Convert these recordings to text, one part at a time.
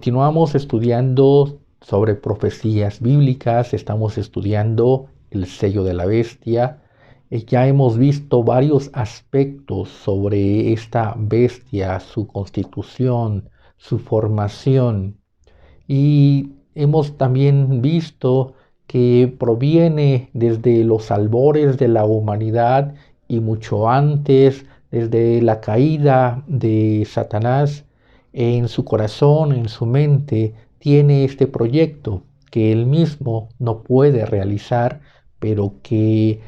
Continuamos estudiando sobre profecías bíblicas, estamos estudiando el sello de la bestia. Ya hemos visto varios aspectos sobre esta bestia, su constitución, su formación. Y hemos también visto que proviene desde los albores de la humanidad y mucho antes, desde la caída de Satanás. En su corazón, en su mente, tiene este proyecto que él mismo no puede realizar, pero que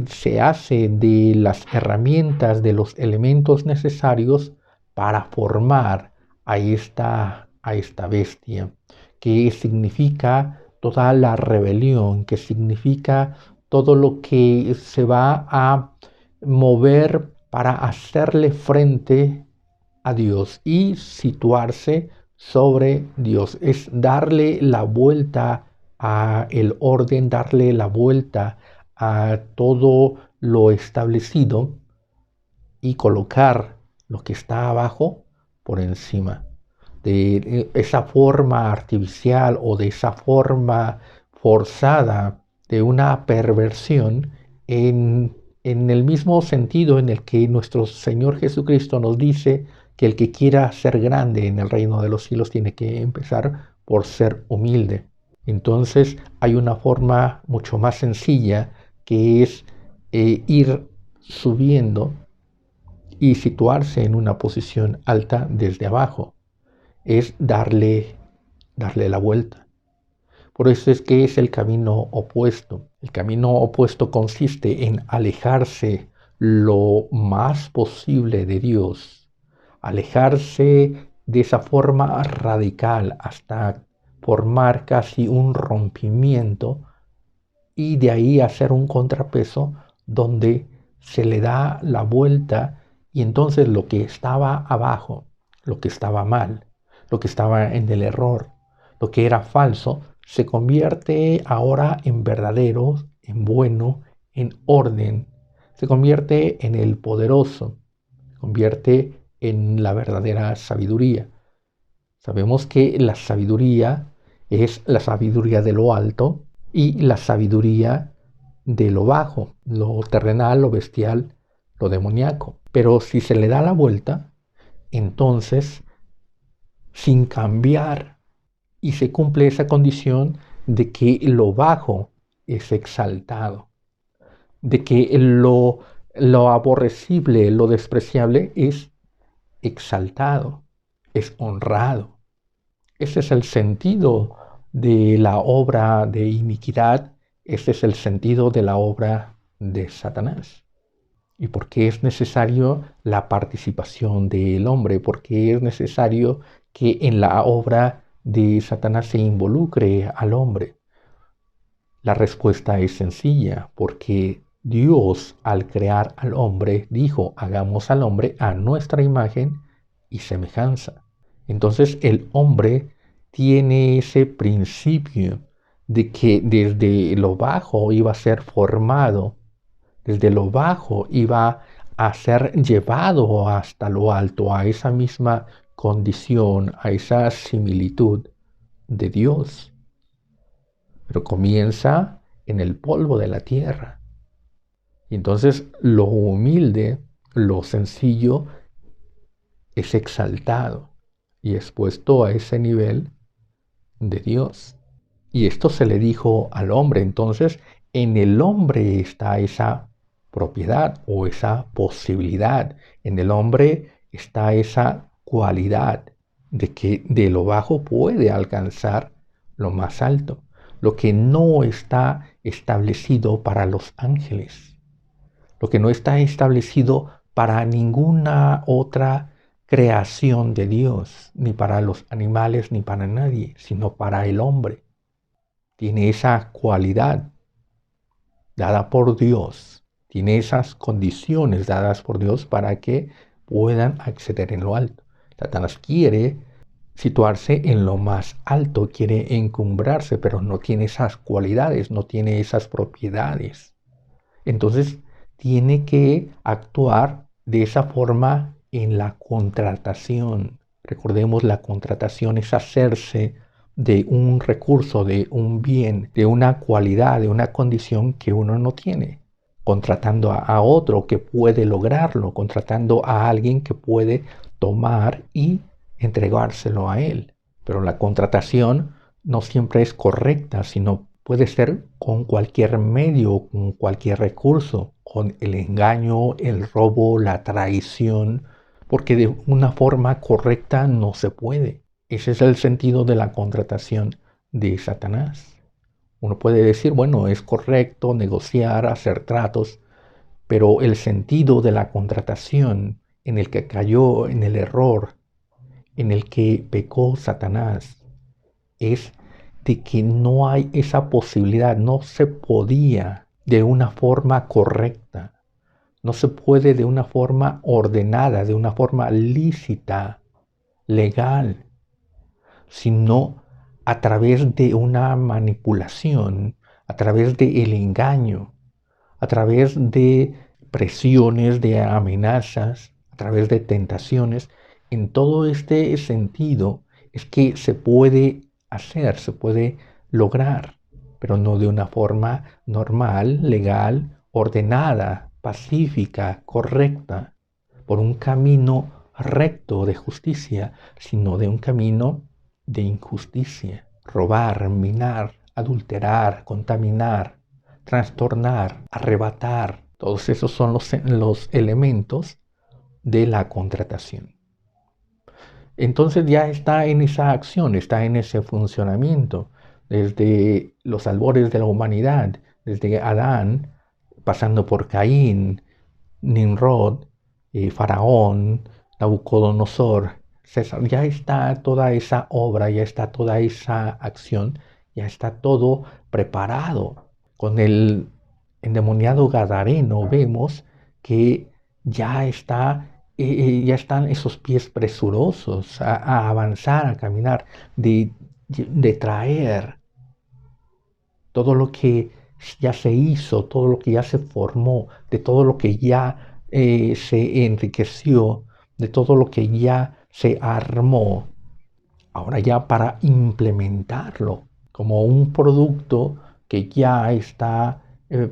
se hace de las herramientas, de los elementos necesarios para formar a esta bestia, que significa toda la rebelión, que significa todo lo que se va a mover para hacerle frente a Dios y situarse sobre Dios. Es darle la vuelta a el orden, darle la vuelta a todo lo establecido y colocar lo que está abajo por encima de esa forma artificial o de esa forma forzada de una perversión en el mismo sentido en el que nuestro Señor Jesucristo nos dice que el que quiera ser grande en el reino de los cielos tiene que empezar por ser humilde. Entonces hay una forma mucho más sencilla que es ir subiendo y situarse en una posición alta desde abajo. Es darle la vuelta. Por eso es que es el camino opuesto. El camino opuesto consiste en alejarse lo más posible de Dios, alejarse de esa forma radical hasta formar casi un rompimiento y de ahí hacer un contrapeso donde se le da la vuelta y entonces lo que estaba abajo, lo que estaba mal, lo que estaba en el error, lo que era falso, se convierte ahora en verdadero, en bueno, en orden, se convierte en el poderoso, se convierte en la verdadera sabiduría. Sabemos que la sabiduría es la sabiduría de lo alto y la sabiduría de lo bajo, lo terrenal, lo bestial, lo demoníaco. Pero si se le da la vuelta, entonces, sin cambiar, y se cumple esa condición de que lo bajo es exaltado, de que lo aborrecible, lo despreciable es exaltado, es honrado. Ese es el sentido de la obra de iniquidad, ese es el sentido de la obra de Satanás. ¿Y por qué es necesario la participación del hombre? ¿Por qué es necesario que en la obra de Satanás se involucre al hombre? La respuesta es sencilla, porque Dios al crear al hombre dijo, hagamos al hombre a nuestra imagen y semejanza. Entonces el hombre tiene ese principio de que desde lo bajo iba a ser formado, desde lo bajo iba a ser llevado hasta lo alto, a esa misma condición, a esa similitud de Dios. Pero comienza en el polvo de la tierra. Y entonces lo humilde, lo sencillo, es exaltado y expuesto a ese nivel de Dios. Y esto se le dijo al hombre. Entonces, en el hombre está esa propiedad o esa posibilidad. En el hombre está esa cualidad de que de lo bajo puede alcanzar lo más alto, lo que no está establecido para los ángeles, lo que no está establecido para ninguna otra creación de Dios, ni para los animales, ni para nadie, sino para el hombre. Tiene esa cualidad dada por Dios, tiene esas condiciones dadas por Dios para que puedan acceder en lo alto. Satanás quiere situarse en lo más alto, quiere encumbrarse, pero no tiene esas cualidades, no tiene esas propiedades. Entonces tiene que actuar de esa forma en la contratación, Recordemos, la contratación es hacerse de un recurso, de un bien, de una cualidad, de una condición que uno no tiene, contratando a otro que puede lograrlo, contratando a alguien que puede tomar y entregárselo a él. Pero la contratación no siempre es correcta, sino puede ser con cualquier medio, con cualquier recurso, con el engaño, el robo, la traición, porque de una forma correcta no se puede. Ese es el sentido de la contratación de Satanás. Uno puede decir, bueno, es correcto negociar, hacer tratos, pero el sentido de la contratación en el que cayó en el error, en el que pecó Satanás, es de que no hay esa posibilidad, no se podía de una forma correcta, no se puede de una forma ordenada, de una forma lícita, legal, sino a través de una manipulación, a través del engaño, a través de presiones, de amenazas, a través de tentaciones. En todo este sentido es que se puede hacer, se puede lograr, pero no de una forma normal, legal, ordenada, pacífica, correcta, por un camino recto de justicia, sino de un camino de injusticia, robar, minar, adulterar, contaminar, trastornar, arrebatar. Todos esos son los elementos de la contratación. Entonces ya está en esa acción, está en ese funcionamiento, desde los albores de la humanidad, desde Adán, pasando por Caín, Nimrod, Faraón, Nabucodonosor, César. Ya está toda esa obra, ya está toda esa acción, ya está todo preparado. Con el endemoniado gadareno vemos que ya están esos pies presurosos a avanzar, a caminar, de traer todo lo que ya se hizo, todo lo que ya se formó, de todo lo que ya se enriqueció, de todo lo que ya se armó, ahora ya para implementarlo como un producto que ya está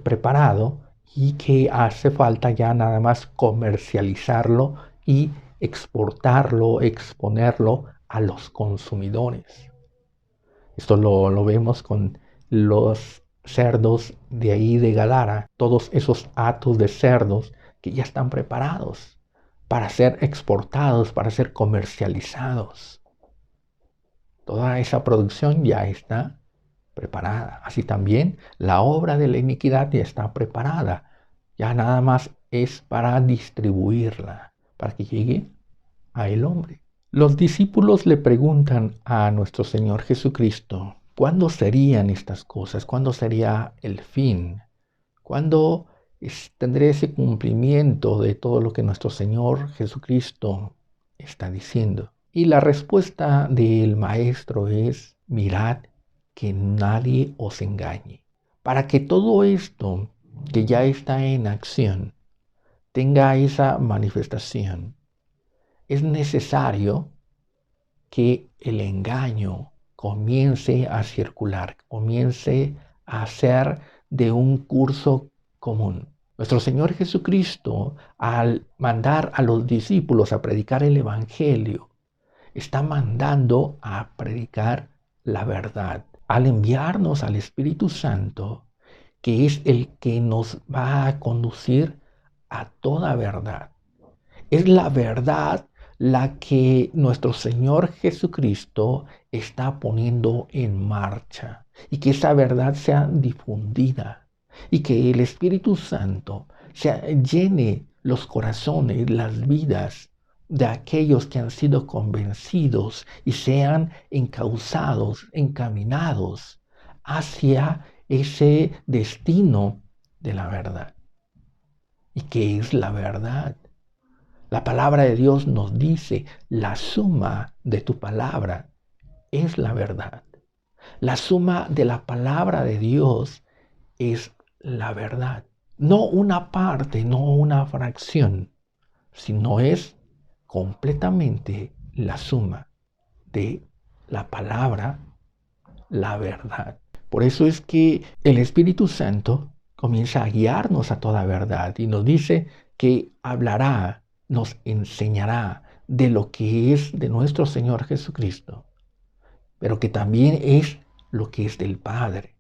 preparado y que hace falta ya nada más comercializarlo y exportarlo, exponerlo a los consumidores. Esto lo vemos con los cerdos de ahí de Gadara, todos esos hatos de cerdos que ya están preparados para ser exportados, para ser comercializados. Toda esa producción ya está preparada. Así también la obra de la iniquidad ya está preparada. Ya nada más es para distribuirla, para que llegue a el hombre. Los discípulos le preguntan a nuestro Señor Jesucristo, ¿cuándo serían estas cosas? ¿Cuándo sería el fin? ¿Cuándo tendré ese cumplimiento de todo lo que nuestro Señor Jesucristo está diciendo? Y la respuesta del Maestro es, mirad que nadie os engañe. Para que todo esto que ya está en acción tenga esa manifestación, es necesario que el engaño comience a circular, comience a ser de un curso común. Nuestro Señor Jesucristo, al mandar a los discípulos a predicar el Evangelio, está mandando a predicar la verdad. Al enviarnos al Espíritu Santo, que es el que nos va a conducir a toda verdad. Es la verdad la que nuestro Señor Jesucristo está poniendo en marcha y que esa verdad sea difundida y que el Espíritu Santo llene los corazones, las vidas de aquellos que han sido convencidos y sean encauzados, encaminados hacia ese destino de la verdad. ¿Y qué es la verdad? La palabra de Dios nos dice, la suma de tu palabra es la verdad. La suma de la palabra de Dios es la verdad. No una parte, no una fracción, sino es completamente la suma de la palabra, la verdad. Por eso es que el Espíritu Santo comienza a guiarnos a toda verdad y nos dice que hablará, nos enseñará de lo que es de nuestro Señor Jesucristo, pero que también es lo que es del Padre.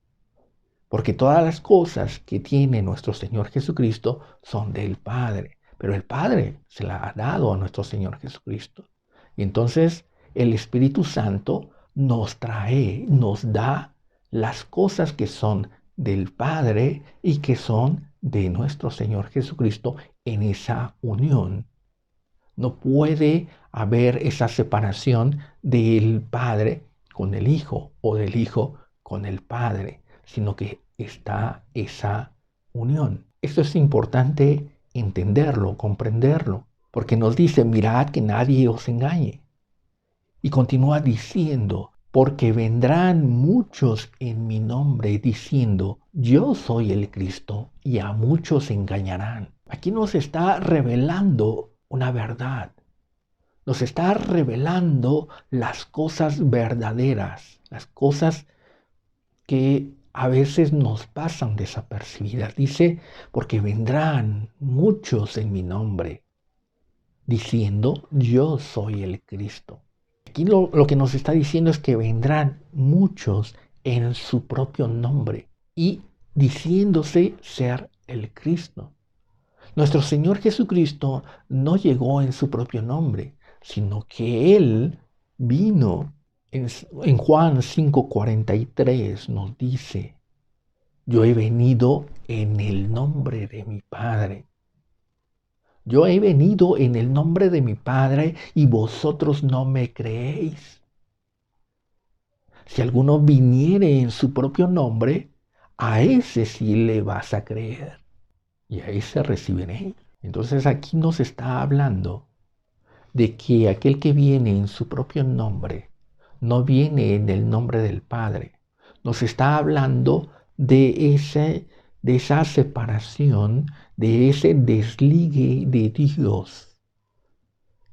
Porque todas las cosas que tiene nuestro Señor Jesucristo son del Padre, pero el Padre se la ha dado a nuestro Señor Jesucristo. Y entonces el Espíritu Santo nos trae, nos da las cosas que son del Padre y que son de nuestro Señor Jesucristo en esa unión. No puede haber esa separación del Padre con el Hijo o del Hijo con el Padre, sino que está esa unión. Esto es importante entenderlo, comprenderlo, porque nos dice, mirad que nadie os engañe. Y continúa diciendo, porque vendrán muchos en mi nombre diciendo, yo soy el Cristo, y a muchos engañarán. Aquí nos está revelando una verdad. Nos está revelando las cosas verdaderas, las cosas que a veces nos pasan desapercibidas. Dice, porque vendrán muchos en mi nombre, diciendo, yo soy el Cristo. Aquí lo que nos está diciendo es que vendrán muchos en su propio nombre y diciéndose ser el Cristo. Nuestro Señor Jesucristo no llegó en su propio nombre, sino que Él vino. En Juan 5:43 nos dice, yo he venido en el nombre de mi Padre. Yo he venido en el nombre de mi Padre y vosotros no me creéis. Si alguno viniere en su propio nombre, a ese sí le vas a creer y a ese recibiréis. Entonces aquí nos está hablando de que aquel que viene en su propio nombre no viene en el nombre del Padre. Nos está hablando de esa separación, de ese desligue de Dios,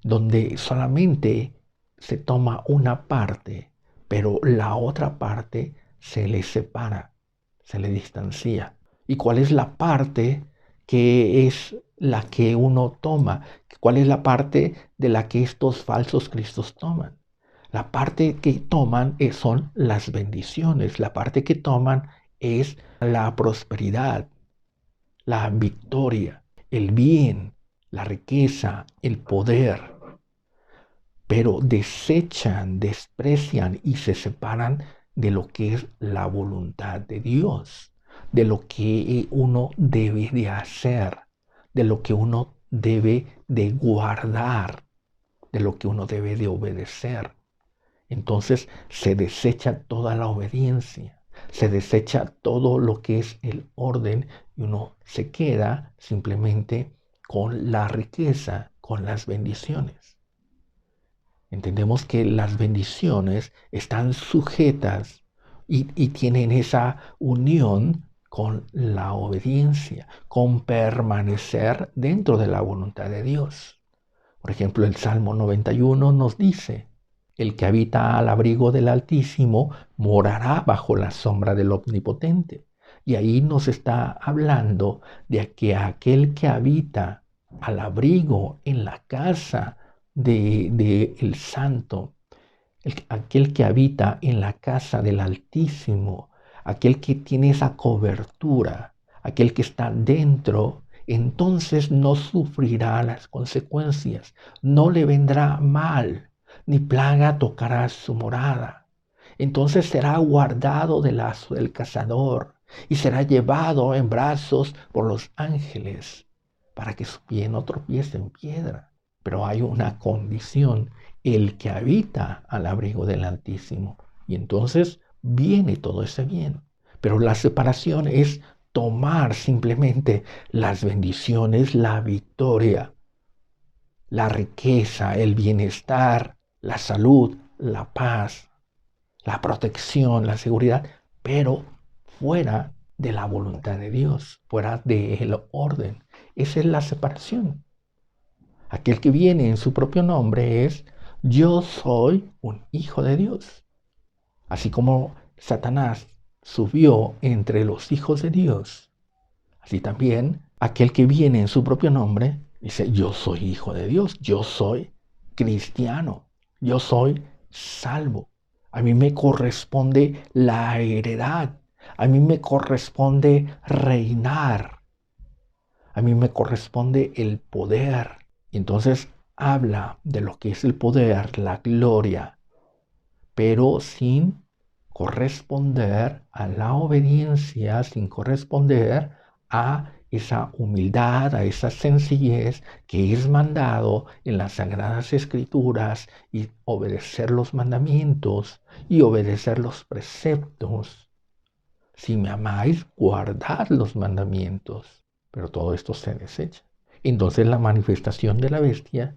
donde solamente se toma una parte, pero la otra parte se le separa, se le distancia. ¿Y cuál es la parte que es la que uno toma? ¿Cuál es la parte de la que estos falsos cristos toman? La parte que toman son las bendiciones, la parte que toman es la prosperidad, la victoria, el bien, la riqueza, el poder. Pero desechan, desprecian y se separan de lo que es la voluntad de Dios, de lo que uno debe de hacer, de lo que uno debe de guardar, de lo que uno debe de obedecer. Entonces se desecha toda la obediencia, se desecha todo lo que es el orden y uno se queda simplemente con la riqueza, con las bendiciones. Entendemos que las bendiciones están sujetas y tienen esa unión con la obediencia, con permanecer dentro de la voluntad de Dios. Por ejemplo, el Salmo 91 nos dice, el que habita al abrigo del Altísimo morará bajo la sombra del Omnipotente. Y ahí nos está hablando de que aquel que habita al abrigo en la casa de el Santo, aquel que habita en la casa del Altísimo, aquel que tiene esa cobertura, aquel que está dentro, entonces no sufrirá las consecuencias, no le vendrá mal, ni plaga tocará su morada. Entonces será guardado del lazo del cazador y será llevado en brazos por los ángeles para que su pie no tropiece en piedra. Pero hay una condición, el que habita al abrigo del Altísimo. Y entonces viene todo ese bien. Pero la separación es tomar simplemente las bendiciones, la victoria, la riqueza, el bienestar, la salud, la paz, la protección, la seguridad, pero fuera de la voluntad de Dios, fuera del orden. Esa es la separación. Aquel que viene en su propio nombre es yo soy un hijo de Dios. Así como Satanás subió entre los hijos de Dios, así también aquel que viene en su propio nombre dice, yo soy hijo de Dios, yo soy cristiano, yo soy salvo. A mí me corresponde la heredad, a mí me corresponde reinar, a mí me corresponde el poder. Y entonces habla de lo que es el poder, la gloria, pero sin corresponder a la obediencia, sin corresponder a esa humildad, a esa sencillez que es mandado en las Sagradas Escrituras y obedecer los mandamientos y obedecer los preceptos. Si me amáis, guardad los mandamientos. Pero todo esto se desecha. Entonces la manifestación de la bestia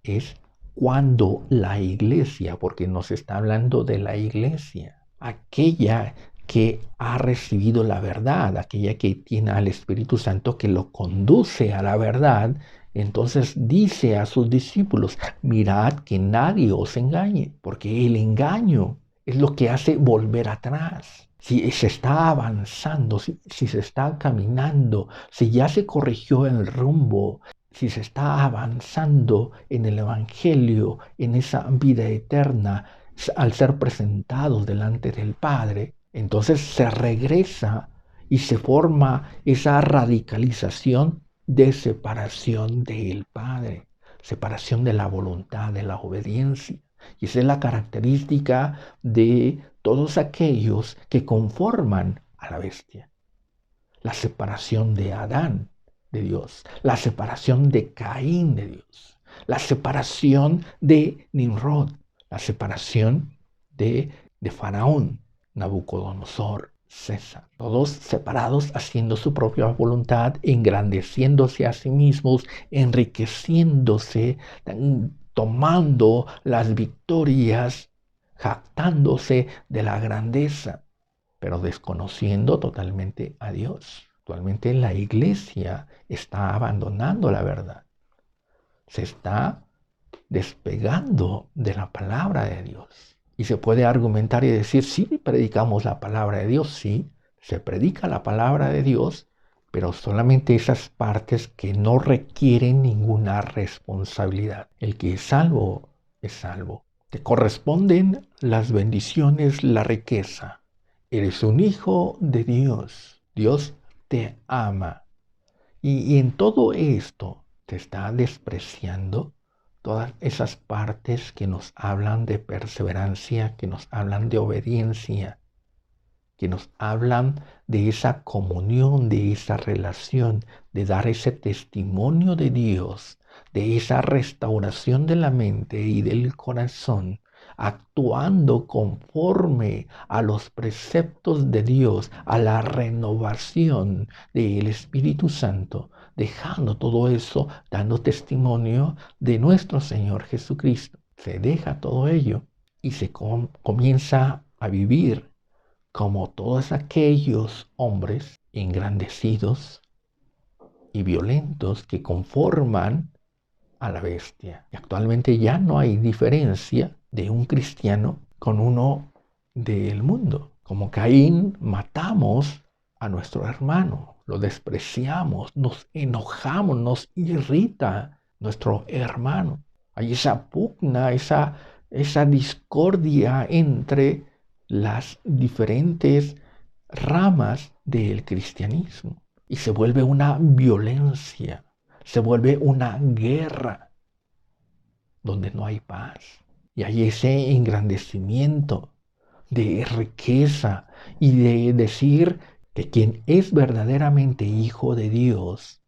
es cuando la iglesia, porque nos está hablando de la iglesia, aquella que ha recibido la verdad, aquella que tiene al Espíritu Santo que lo conduce a la verdad, entonces dice a sus discípulos, mirad que nadie os engañe, porque el engaño es lo que hace volver atrás. Si se está avanzando, si se está caminando, si ya se corrigió el rumbo, si se está avanzando en el Evangelio, en esa vida eterna, al ser presentados delante del Padre, entonces se regresa y se forma esa radicalización de separación del Padre, separación de la voluntad, de la obediencia. Y esa es la característica de todos aquellos que conforman a la bestia. La separación de Adán de Dios, la separación de Caín de Dios, la separación de Nimrod, la separación de Faraón, Nabucodonosor, César. Todos separados haciendo su propia voluntad, engrandeciéndose a sí mismos, enriqueciéndose, tomando las victorias, jactándose de la grandeza, pero desconociendo totalmente a Dios. Actualmente la iglesia está abandonando la verdad. Se está despegando de la palabra de Dios. Y se puede argumentar y decir, sí, predicamos la palabra de Dios, sí, se predica la palabra de Dios, pero solamente esas partes que no requieren ninguna responsabilidad. El que es salvo, es salvo. Te corresponden las bendiciones, la riqueza. Eres un hijo de Dios. Dios te ama. Y en todo esto te está despreciando todas esas partes que nos hablan de perseverancia, que nos hablan de obediencia, que nos hablan de esa comunión, de esa relación, de dar ese testimonio de Dios, de esa restauración de la mente y del corazón, actuando conforme a los preceptos de Dios, a la renovación del Espíritu Santo, dejando todo eso, dando testimonio de nuestro Señor Jesucristo. Se deja todo ello y se comienza a vivir como todos aquellos hombres engrandecidos y violentos que conforman a la bestia. Y actualmente ya no hay diferencia de un cristiano con uno del mundo. Como Caín, matamos a nuestro hermano, lo despreciamos, nos enojamos, nos irrita nuestro hermano. Hay esa pugna, esa discordia entre las diferentes ramas del cristianismo y se vuelve una violencia, se vuelve una guerra donde no hay paz. Y hay ese engrandecimiento de riqueza y de decir que quien es verdaderamente hijo de Dios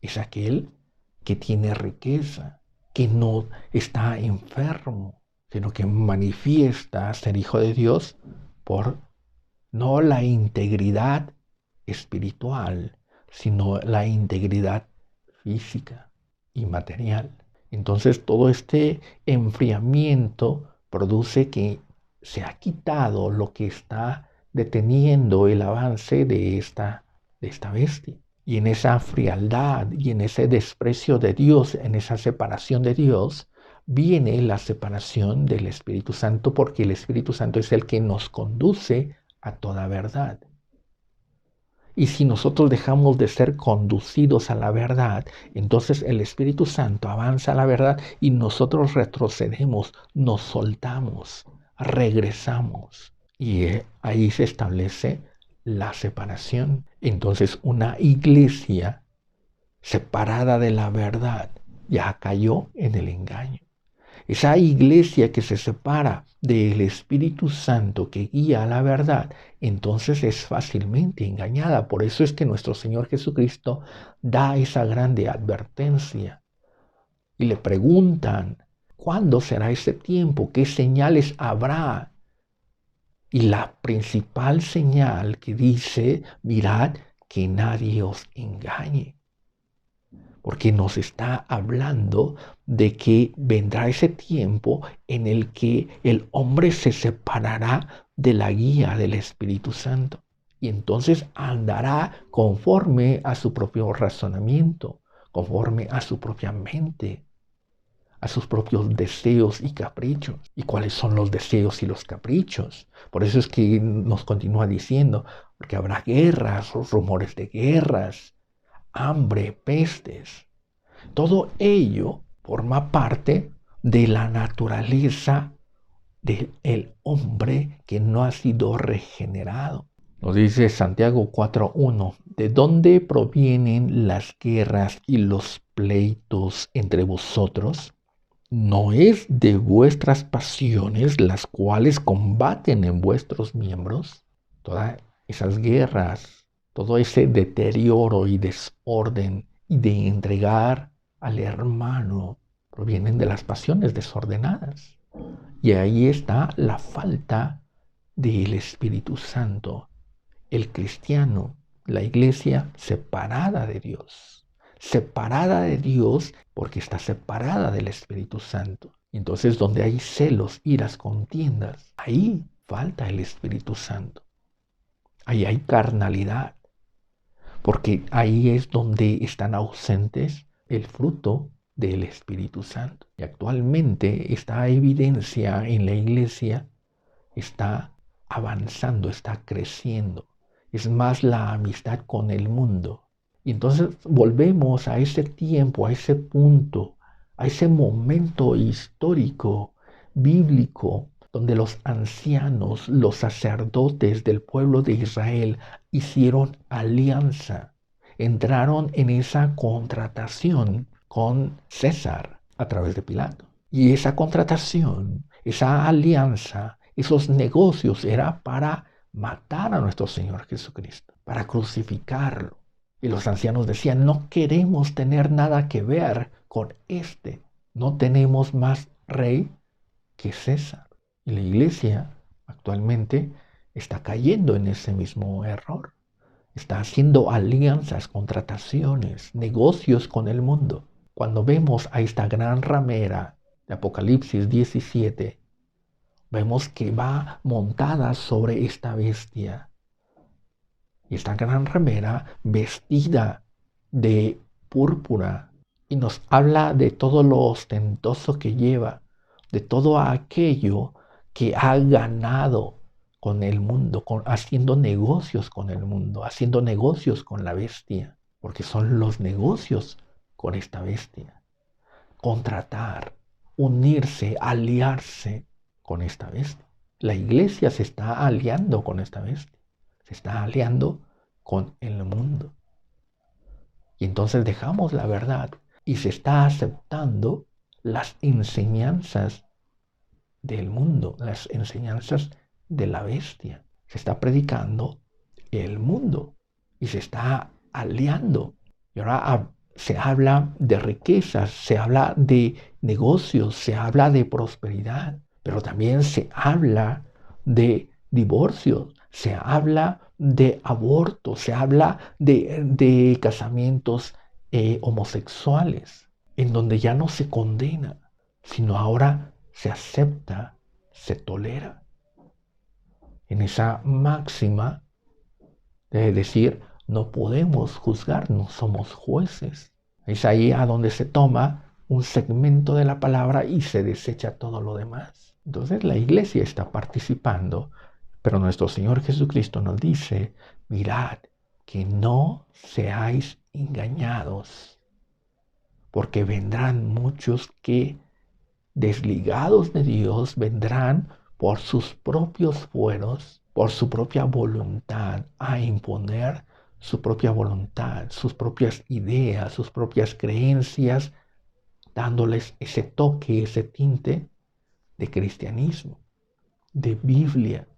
es aquel que tiene riqueza, que no está enfermo, sino que manifiesta ser hijo de Dios por no la integridad espiritual, sino la integridad física y material. Entonces todo este enfriamiento produce que se ha quitado lo que está deteniendo el avance de esta bestia. Y en esa frialdad y en ese desprecio de Dios, en esa separación de Dios, viene la separación del Espíritu Santo, porque el Espíritu Santo es el que nos conduce a toda verdad. Y si nosotros dejamos de ser conducidos a la verdad, entonces el Espíritu Santo avanza a la verdad y nosotros retrocedemos, nos soltamos, regresamos. Y ahí se establece la separación. Entonces una iglesia separada de la verdad ya cayó en el engaño. Esa iglesia que se separa del Espíritu Santo que guía a la verdad, entonces es fácilmente engañada. Por eso es que nuestro Señor Jesucristo da esa grande advertencia. Y le preguntan, ¿cuándo será ese tiempo? ¿Qué señales habrá? Y la principal señal que dice, mirad que nadie os engañe. Porque nos está hablando de que vendrá ese tiempo en el que el hombre se separará de la guía del Espíritu Santo y entonces andará conforme a su propio razonamiento, conforme a su propia mente, a sus propios deseos y caprichos. ¿Y cuáles son los deseos y los caprichos? Por eso es que nos continúa diciendo, porque habrá guerras, rumores de guerras, hambre, pestes. Todo ello forma parte de la naturaleza del hombre que no ha sido regenerado. Nos dice Santiago 4:1, ¿de dónde provienen las guerras y los pleitos entre vosotros? ¿No es de vuestras pasiones las cuales combaten en vuestros miembros? Todas esas guerras, todo ese deterioro y desorden y de entregar al hermano provienen de las pasiones desordenadas. Y ahí está la falta del Espíritu Santo. El cristiano, la iglesia separada de Dios. Separada de Dios porque está separada del Espíritu Santo. Entonces donde hay celos, iras, contiendas, ahí falta el Espíritu Santo. Ahí hay carnalidad, porque ahí es donde están ausentes el fruto del Espíritu Santo. Y actualmente esta evidencia en la iglesia está avanzando, está creciendo. Es más la amistad con el mundo. Y entonces volvemos a ese tiempo, a ese punto, a ese momento histórico, bíblico, donde los ancianos, los sacerdotes del pueblo de Israel hicieron alianza, entraron en esa contratación con César a través de Pilato. Y esa contratación, esa alianza, esos negocios era para matar a nuestro Señor Jesucristo, para crucificarlo. Y los ancianos decían, no queremos tener nada que ver con este. No tenemos más rey que César. Y la iglesia actualmente está cayendo en ese mismo error. Está haciendo alianzas, contrataciones, negocios con el mundo. Cuando vemos a esta gran ramera de Apocalipsis 17, vemos que va montada sobre esta bestia. Y esta gran ramera vestida de púrpura y nos habla de todo lo ostentoso que lleva, de todo aquello que ha ganado con el mundo, haciendo negocios con el mundo, haciendo negocios con la bestia, porque son los negocios con esta bestia. Contratar, unirse, aliarse con esta bestia. La iglesia se está aliando con esta bestia, se está aliando con el mundo. Y entonces dejamos la verdad y se está aceptando las enseñanzas del mundo, las enseñanzas de la bestia. Se está predicando el mundo y se está aliando. Y ahora se habla de riquezas, se habla de negocios, se habla de prosperidad, pero también se habla de divorcios, se habla de aborto, se habla de casamientos homosexuales, en donde ya no se condena, sino ahora se acepta, se tolera. En esa máxima de decir, no podemos juzgar, no somos jueces. Es ahí a donde se toma un segmento de la palabra y se desecha todo lo demás. Entonces la iglesia está participando, pero nuestro Señor Jesucristo nos dice, mirad, que no seáis engañados, porque vendrán muchos que, desligados de Dios, vendrán por sus propios fueros, por su propia voluntad, a imponer su propia voluntad, sus propias ideas, sus propias creencias, dándoles ese toque, ese tinte de cristianismo, de Biblia,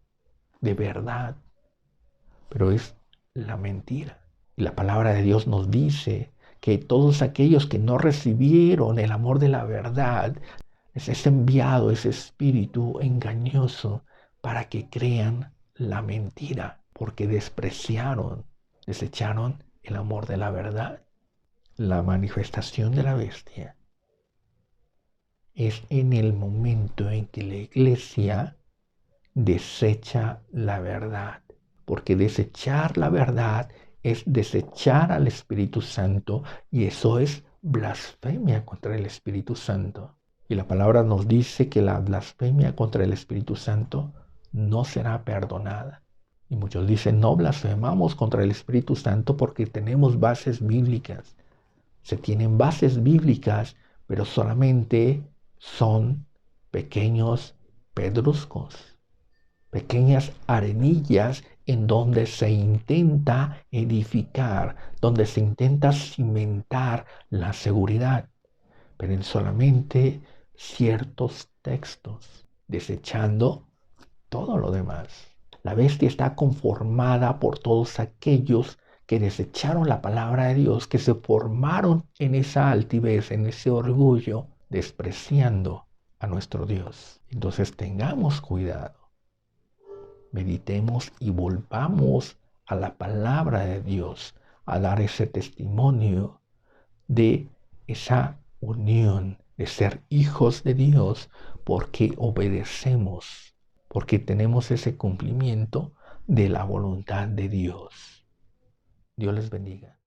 de verdad. Pero es la mentira. Y la palabra de Dios nos dice que todos aquellos que no recibieron el amor de la verdad, les es enviado ese espíritu engañoso para que crean la mentira, porque despreciaron, desecharon el amor de la verdad. La manifestación de la bestia es en el momento en que la iglesia desecha la verdad, porque desechar la verdad es desechar al Espíritu Santo y eso es blasfemia contra el Espíritu Santo. Y la palabra nos dice que la blasfemia contra el Espíritu Santo no será perdonada. Y muchos dicen, no blasfemamos contra el Espíritu Santo porque tenemos bases bíblicas. Se tienen bases bíblicas, pero solamente son pequeños pedruscos, pequeñas arenillas en donde se intenta edificar, donde se intenta cimentar la seguridad, pero en solamente ciertos textos, desechando todo lo demás. La bestia está conformada por todos aquellos que desecharon la palabra de Dios, que se formaron en esa altivez, en ese orgullo, despreciando a nuestro Dios. Entonces tengamos cuidado, meditemos y volvamos a la palabra de Dios, a dar ese testimonio de esa unión, de ser hijos de Dios, porque obedecemos, porque tenemos ese cumplimiento de la voluntad de Dios. Dios les bendiga.